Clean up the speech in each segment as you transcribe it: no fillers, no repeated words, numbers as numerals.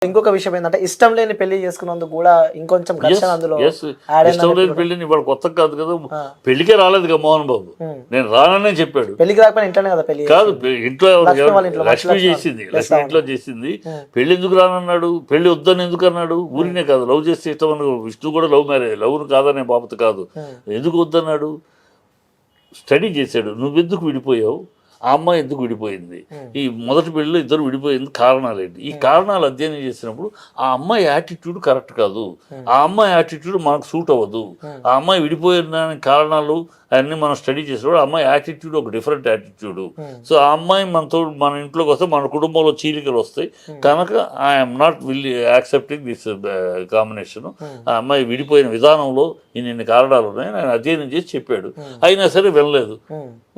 ఇంకొక విషయం ఏంటంటే ఇష్టం లేని పెళ్లి చేసుకున్నందుకు కూడా ఇంకొంచెం ఘర్షణ అందులో ఇష్టం లేని పెళ్లిని ఇవాళ కొత్త కాదు కదా, పెళ్లికే రాలేదు కదా మోహన్ బాబు. నేను రాననే చెప్పాడు. పెళ్లికి రాకపోయినా ఇంట్లోనే కదా పెళ్లి కాదు, ఇంట్లో లక్ష్మి చేసింది, లక్ష్మి ఇంట్లో చేసింది. పెళ్లి ఎందుకు రానన్నాడు, పెళ్లి వద్దని ఎందుకు అన్నాడు? ఊరినే కాదు, లవ్ చేస్తే ఇష్టం అన్నాడు. విష్ణు కూడా లవ్ మ్యారేజ్, లవ్ కాదనే బాబత కాదు. ఎందుకు వద్దన్నాడు? స్టడీ చేశాడు. నువ్వెందుకు విడిపోయావు, ఆ అమ్మాయి ఎందుకు విడిపోయింది, ఈ మొదటి పెళ్ళిలో ఇద్దరు విడిపోయింది కారణాలు ఏంటి, ఈ కారణాలు అధ్యయనం చేసినప్పుడు ఆ అమ్మాయి యాటిట్యూడ్ కరెక్ట్ కాదు, ఆ అమ్మాయి యాటిట్యూడ్ మనకు సూట్ అవ్వదు, ఆ అమ్మాయి విడిపోయిన కారణాలు అన్నీ మనం స్టడీ చేసినప్పుడు ఆ అమ్మాయి యాటిట్యూడ్ ఒక డిఫరెంట్ యాటిట్యూడ్. సో ఆ అమ్మాయి మనతో మన ఇంట్లోకి వస్తే మన కుటుంబంలో చీలికలు వస్తాయి కనుక I'm not accepting this combination. ఆ అమ్మాయి విడిపోయిన విధానంలో ఇన్ని కారణాలు ఉన్నాయి నేను అధ్యయనం చేసి చెప్పాడు. అయినా సరే వెళ్ళలేదు.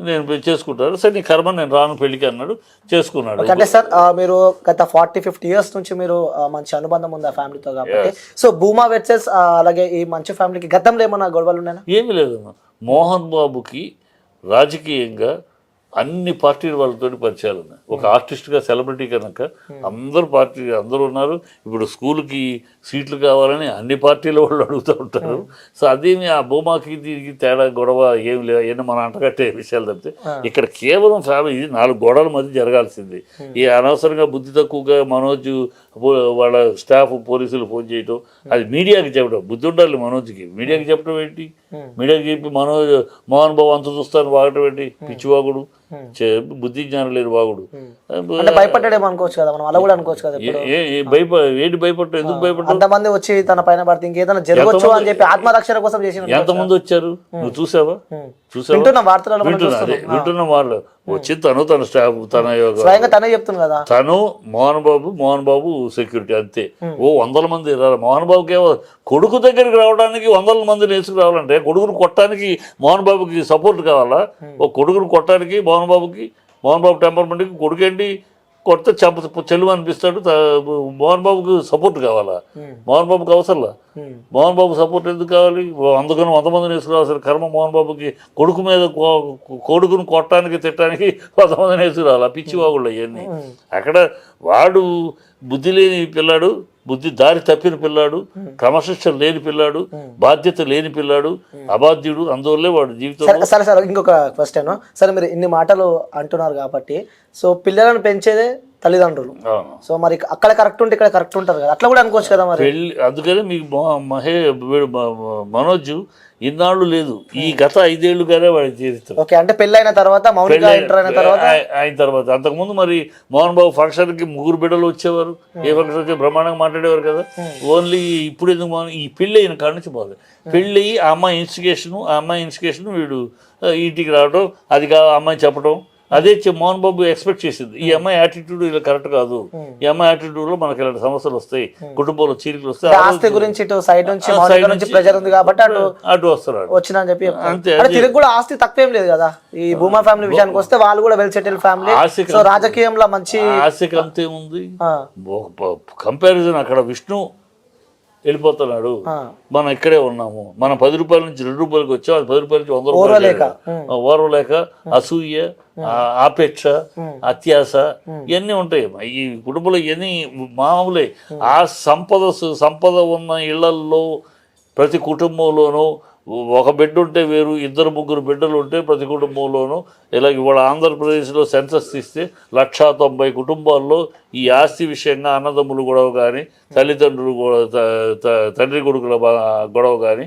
నేను చేసుకుంటాను, సరే నీ కర్మ, నేను రాను పెళ్లికి అన్నాడు, చేసుకున్నాడు. అంటే సార్ మీరు గత 40-50 years నుంచి మీరు మంచి అనుబంధం ఉంది ఆ ఫ్యామిలీతో కాబట్టి, సో భూమా వర్సెస్ అలాగే ఈ మంచి ఫ్యామిలీకి గతంలో ఏమన్నా గొడవలు ఉన్నాయా? ఏమీ లేదు. మోహన్ బాబుకి రాజకీయంగా అన్ని పార్టీల వాళ్ళతో పరిచయాలు ఉన్నాయి. ఒక ఆర్టిస్ట్గా, సెలబ్రిటీ కనుక అందరూ ఉన్నారు. ఇప్పుడు స్కూల్కి సీట్లు కావాలని అన్ని పార్టీల వాళ్ళు అడుగుతూ ఉంటారు. సో అదేమి ఆ భూమాకి దీనికి తేడా గొడవ ఏమి లేదు. అవన్నీ మనం అంటగట్టే విషయాలు తప్పితే ఇక్కడ కేవలం ఫ్యామిలీ, ఇది 4 గోడల మధ్య జరగాల్సింది. ఈ అనవసరంగా బుద్ధి తక్కువగా మనోజ్ వాళ్ళ స్టాఫ్ పోలీసులు ఫోన్ చేయటం, అది మీడియాకి చెప్పడం. బుద్ధి ఉండాలి మనోజ్కి, మీడియాకి చెప్పడం ఏంటి? మీడియాకి చెప్పి మోహన్ బాబు అంత చూస్తాను వాగటం ఏంటి? పిచ్చివాగుడు, బుద్ధి జ్ఞానం లేదు వాగుడు. భయపడ్డాడేమో అనుకోవచ్చు కదా మనం, అలా కూడా అనుకోవచ్చు కదా. ఏంటి భయపడ్డా? ఎందుకు భయపడ్డా? అంతమంది వచ్చి తన పైన పడితే ఇంకేదైనా జరగచ్చు అని చెప్పి ఆత్మరక్షణ కోసం చేసిన ఎంతమంది వచ్చారు నువ్వు చూసావా? వింటున్న వార్తలలో వింటున్న వాళ్ళు వచ్చి తన స్టాఫ్ తనే చెప్తుంది కదా, తను మోహన్ బాబు సెక్యూరిటీ అంతే. 100 మంది మోహన్ బాబుకి కొడుకు దగ్గరికి రావడానికి 100 మంది నేర్చుకు రావాలంటే కొడుకును కొట్టడానికి మోహన్ బాబుకి సపోర్ట్ కావాలా? ఒక కొడుకును కొట్టడానికి మోహన్ బాబు టెంపర్మెంట్కి కొడుకేంటి కొడితే చెల్లు అనిపిస్తాడు. మోహన్ బాబుకి సపోర్ట్ కావాలా? మోహన్ బాబుకి అవసరంలా. మోహన్ బాబు సపోర్ట్ ఎందుకు కావాలి? అందుకని 100 మంది నేర్చుకోవాల్సిన కర్మ మోహన్ బాబుకి. కొడుకును కొట్టడానికి తిట్టడానికి 100 మంది నేర్చుకురావాలి. పిచ్చి వాగుళ్ళు అవన్నీ. అక్కడ వాడు బుద్ధి లేని పిల్లాడు, బుద్ధి దారి తప్పిన పిల్లాడు, క్రమశిక్షణ లేని పిల్లాడు, బాధ్యత లేని పిల్లాడు, అబాధ్యుడు. అందువల్లే వాడు జీవితం. సరే ఇంకొక క్వశ్చన్. సరే మీరు ఇన్ని మాటలు అంటున్నారు కాబట్టి, సో పిల్లలను పెంచేదే తల్లిదండ్రులు. సో మరి అక్కడ కరెక్ట్ ఉంటే ఇక్కడ కరెక్ట్ ఉంటారు కదా, అట్లా కూడా అనుకోవచ్చు కదా మరి. అందుకని మీకు మనోజ్ ఇన్నాళ్ళు లేదు, ఈ గత 5 ఏళ్ళుగానే వాడి జీవితం. ఓకే, అంటే పెళ్ళైన తర్వాత అయిన తర్వాత అంతకుముందు మరి మోహన్ బాబు ఫంక్షన్కి 3 బిడ్డలు వచ్చేవారు. ఏ ఫంక్షన్కి బ్రహ్మాండంగా మాట్లాడేవారు కదా. ఓన్లీ ఇప్పుడు ఎందుకు ఈ పెళ్ళి అయిన కాడ నుంచి బాగా పెళ్ళి, ఆ అమ్మాయి ఇన్స్టిగేషన్ వీడు ఇంటికి రావడం, అది అమ్మాయి చెప్పడం, అదే మోహన్ బాబు ఎక్స్పెక్ట్ చేసింది. ఈ అమ్మాయి యాటిట్యూడ్ ఇలా కరెక్ట్ కాదు, ఈ అమ్మాయి యాటిట్యూడ్ లో మనకి ఇలాంటి సమస్యలు వస్తాయి, కుటుంబంలో చీలికలు వస్తాయి. ఆస్తి గురించి సైడ్ నుంచి ప్రెజర్ ఉంది కాబట్టి అటు వస్తారు వచ్చిన చెప్పి అంతే. తిరిగి కూడా ఆస్తి తక్కువేం లేదు కదా. ఈ భూమా ఫ్యామిలీ విషయానికి వస్తే వాళ్ళు కూడా వెల్ సెటిల్ ఫ్యామిలీ, రాజకీయంలో మంచి ఆస్తికి అంతే ఉంది. కంపారిజన్ అక్కడ విష్ణు వెళ్ళిపోతున్నాడు, మనం ఇక్కడే ఉన్నాము, మనం 10 రూపాయల నుంచి 2 రూపాయలకి వచ్చాం, అది 10 రూపాయల నుంచి 100 రూపాయలు. ఓర్వలేక అసూయ, ఆపేక్ష, అత్యాస ఇవన్నీ ఉంటాయి ఈ కుటుంబంలో. ఇవన్నీ మామూలే. ఆ సంపద ఉన్న ఇళ్లల్లో ప్రతి కుటుంబంలోనూ ఒక బిడ్డ ఉంటే వేరు, 2-3 బిడ్డలు ఉంటే ప్రతి కుటుంబంలోనూ. ఇలాగ ఇవాళ ఆంధ్రప్రదేశ్లో సెన్సస్ తీస్తే 190 కుటుంబాల్లో ఈ ఆస్తి విషయంగా అన్నదమ్ములు గొడవ కానీ, తల్లిదండ్రులు తండ్రి కొడుకుల గొడవ కానీ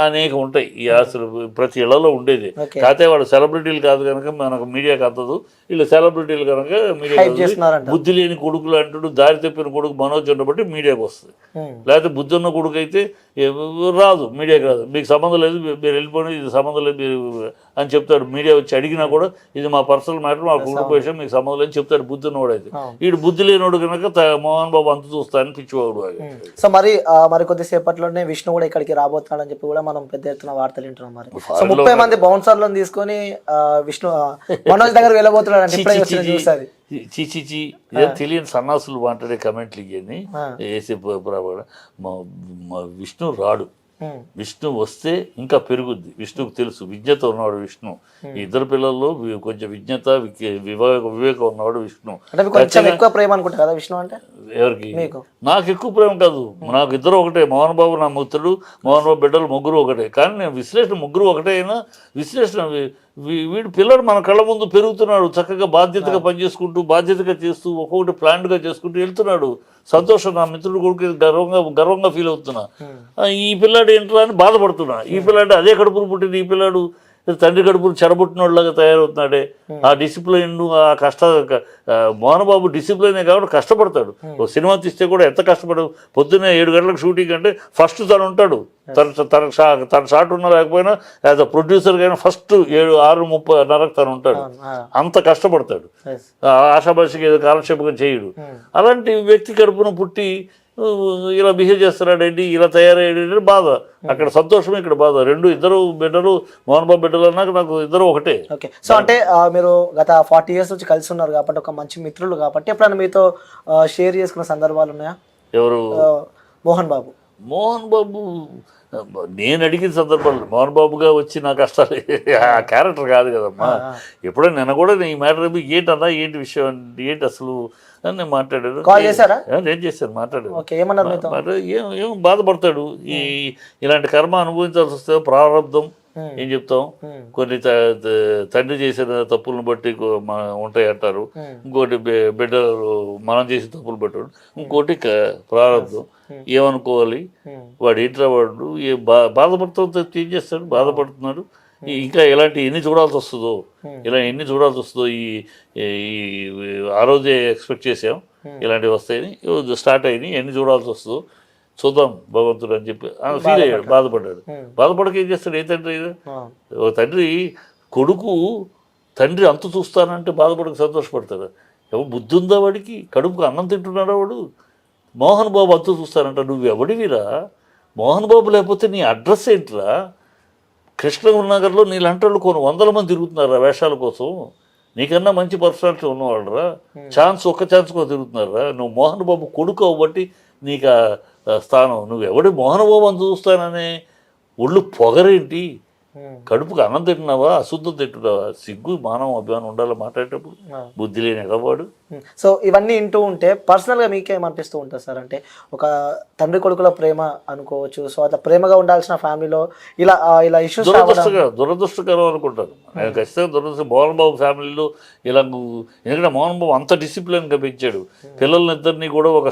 అనేక ఉంటాయి. ఈ ఆస్తులు ప్రతి ఇళ్లలో ఉండేది. కాకపోతే వాళ్ళు సెలబ్రిటీలు కాదు కనుక మనకు మీడియాకి అందదు. వీళ్ళు సెలబ్రిటీలు కనుక మీడియా బుద్ధి లేని కొడుకులు అంటాడు, దారి తప్పిన కొడుకు మనోజ్ ఉండబట్టి మీడియాకి వస్తుంది. లేకపోతే బుద్ధి ఉన్న కొడుకు అయితే రాదు, మీడియాకి రాదు. మీకు సంబంధం లేదు, మీరు వెళ్ళిపోయినా ఇది సంబంధం లేదు మీరు అని చెప్తాడు. మీడియా వచ్చి అడిగినా కూడా ఇది మా పర్సనల్ మ్యాటర్, మా కుటుంబ విషయం, మీకు సంబంధం లేదు చెప్తాడు బుద్ధి ఉన్నవాడు. అయితే వీడు బుద్ధి లేనివాడు కనుక మోహన్ బాబు అంత చూస్తానని పిచ్చివాడు. సో మరి కొద్దిసేపట్లోనే విష్ణు కూడా ఇక్కడికి రాబోతున్నాడని చెప్పి కూడా మనం పెద్ద ఎత్తున వార్తలు వింటున్నాం. మరి సో 30 మంది బౌన్సర్లను తీసుకొని విష్ణు మనోజ్ దగ్గర వెళ్ళబోతున్నాడు అంటే చూసారు. చీచి తెలియని సన్నాసులు మాట్లాడే కమెంట్లు ఇవన్నీ వేసే విష్ణు రాడు. విష్ణు వస్తే ఇంకా పెరుగుద్ది. విష్ణుకు తెలుసు, విజ్ఞత ఉన్నవాడు విష్ణు. ఈ ఇద్దరు పిల్లల్లో కొంచెం విజ్ఞత వివేకం ఉన్నవాడు విష్ణు. అంటే కొంచెం ఎక్కువ ప్రేమ అనుకుంటా కదా విష్ణు అంటే ఎవరికి? నాకు ఎక్కువ ప్రేమ కాదు, నాకు ఇద్దరు ఒకటే. మోహన్ బాబు నా మిత్రుడు, మోహన్ బాబు బిడ్డలు ముగ్గురు ఒకటే. కానీ నేను విశ్లేషణ ముగ్గురు ఒకటే అయినా విశ్లేషణ వీడు పిల్లడు మన కళ్ళ ముందు పెరుగుతున్నాడు, చక్కగా బాధ్యతగా పనిచేసుకుంటూ బాధ్యతగా చేస్తూ ఒక్కొక్కటి ప్లాన్డ్గా చేసుకుంటూ వెళ్తున్నాడు. సంతోషం, నా మిత్రుడు కొడుకు గర్వంగా ఫీల్ అవుతున్నా. ఈ పిల్లాడు ఏంట్రా అని బాధపడుతున్నా. ఈ పిల్లాడు అదే కడుపును పుట్టింది, ఈ పిల్లాడు తండ్రి కడుపును చెడబుట్టినోళ్ళగా తయారవుతున్నాడే. ఆ డిసిప్లైన్, ఆ మోహన్ బాబు డిసిప్లైనే కాబట్టి కష్టపడతాడు. ఒక సినిమా తీస్తే కూడా ఎంత కష్టపడదు. పొద్దున్నే 7 గంటలకు షూటింగ్ అంటే ఫస్ట్ తను ఉంటాడు. తన షాట్ ఉన్నా లేకపోయినా యాజ్ అ ప్రొడ్యూసర్గా అయినా ఫస్ట్ 6:30 తను ఉంటాడు. అంత కష్టపడతాడు. ఆశాభాషకి ఏదో కాలక్షేపంగా చేయడు. అలాంటి వ్యక్తి కడుపున పుట్టి ఇలా బిహేవ్ చేస్తున్నాడేంటి, ఇలా తయారయ్యాడు బాధ. అక్కడ సంతోషం, ఇక్కడ బాధ. ఇద్దరు బిడ్డలు, మోహన్ బాబు బిడ్డలు అన్నాక నాకు ఇద్దరు ఒకటే. ఓకే. సో అంటే మీరు గత 40 years నుంచి కలిసి ఉన్నారు కాబట్టి, ఒక మంచి మిత్రులు కాబట్టి, ఎప్పుడైనా మీతో షేర్ చేసుకున్న సందర్భాలు ఉన్నాయా? ఎవరు? మోహన్ బాబు. మోహన్ బాబు నేను అడిగిన సందర్భాలు, మోహన్ బాబుగా వచ్చి నా కష్టాలు ఆ క్యారెక్టర్ కాదు కదమ్మా. ఎప్పుడైనా నిన్న కూడా ఈ మ్యాటర్ ఏంటన్నా, ఏంటి విషయం, ఏంటి అసలు అని నేను మాట్లాడాను. నేను చేశాను, మాట్లాడాను. ఏం బాధపడతాడు. ఇలాంటి కర్మ అనుభవించాల్సి వస్తే ప్రారంధం ఏం చెప్తాం. కొన్ని తండ్రి చేసిన తప్పులను బట్టి ఉంటాయి అంటారు. ఇంకోటి బిడ్డలు మనం చేసిన తప్పులు పెట్టాడు. ఇంకోటి ప్రారంధం. ఏమనుకోవాలి, వాడు ఏంట్రా వాడు బాధపడుతూ ఏం చేస్తాడు, బాధపడుతున్నాడు. ఇంకా ఇలాంటి ఎన్ని చూడాల్సి వస్తుందో, ఆ రోజే ఎక్స్పెక్ట్ చేసాం ఇలాంటివి వస్తాయని, స్టార్ట్ అయినాయి, ఎన్ని చూడాల్సి వస్తుందో చూద్దాం భగవంతుడు అని చెప్పి ఫీల్ అయ్యాడు, బాధపడ్డాడు. బాధపడక ఏం చేస్తాడు? ఏ తండ్రి? ఒక తండ్రి కొడుకు తండ్రి అంతు చూస్తానంటే బాధపడక సంతోషపడతాడు. ఎవరు బుద్ధి ఉందా వాడికి? కడుపుకు అన్నం తింటున్నాడా వాడు? మోహన్ బాబు అంతు చూస్తానంట. నువ్వు ఎవడివిరా? మోహన్ బాబు లేకపోతే నీ అడ్రస్ ఏంట్రా? కృష్ణనగర్లో నీలాంటి వాళ్ళు కొన్ని 100 మంది తిరుగుతున్నారా వేషాల కోసం? నీకన్నా మంచి పర్సనాలిటీ ఉన్నవాళ్ళరా, ఒక్క ఛాన్స్ కూడా తిరుగుతున్నారా? నువ్వు మోహన్ బాబు కొడుకు అవ్వబట్టి నీకు ఆ స్థానం. నువ్వు ఎవడి మోహన్ బాబు అని చూస్తాననే ఒళ్ళు పొగరేంటి? కడుపుకు అన్నం తింటున్నావా, అశుద్ధం తింటున్నావా? సిగ్గు, మానవ అభిమానం ఉండాలి మాట్లాడేటప్పుడు. బుద్ధి లేని ఎగవాడు. సో ఇవన్నీ వింటూ ఉంటే పర్సనల్గా మీకేమనిపిస్తూ ఉంటుంది సార్? అంటే ఒక తండ్రి కొడుకుల ప్రేమ అనుకోవచ్చు. సో అట్లా ప్రేమగా ఉండాల్సిన ఫ్యామిలీలో ఇలా ఇష్యూస్ దురదృష్టకరం అనుకుంటాను నేను. ఖచ్చితంగా దురదృష్టం. మోహన్ బాబు ఫ్యామిలీలో ఇలా ఎందుకంటే మోహన్ బాబు అంత డిసిప్లిన్గా పెంచాడు. పిల్లలిద్దరినీ కూడా ఒక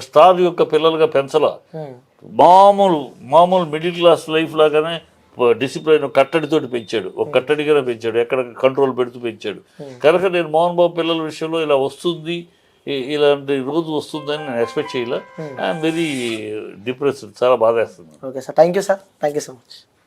స్టార్ యొక్క పిల్లలుగా పెంచలా. మామూలు మిడిల్ క్లాస్ లైఫ్ లాగానే డిసిప్లైన్ కట్టడితోటి పెంచాడు. ఒక కట్టడిగానే పెంచాడు, ఎక్కడ కంట్రోల్ పెడుతూ పెంచాడు. కనుక నేను మోహన్ బాబు పిల్లల విషయంలో ఇలా వస్తుంది, ఇలాంటి రోజు వస్తుందని నేను ఎక్స్పెక్ట్ చేయలే. I'm very depressed. చాలా బాధేస్తుంది. Okay sir, thank you sir, thank you so much.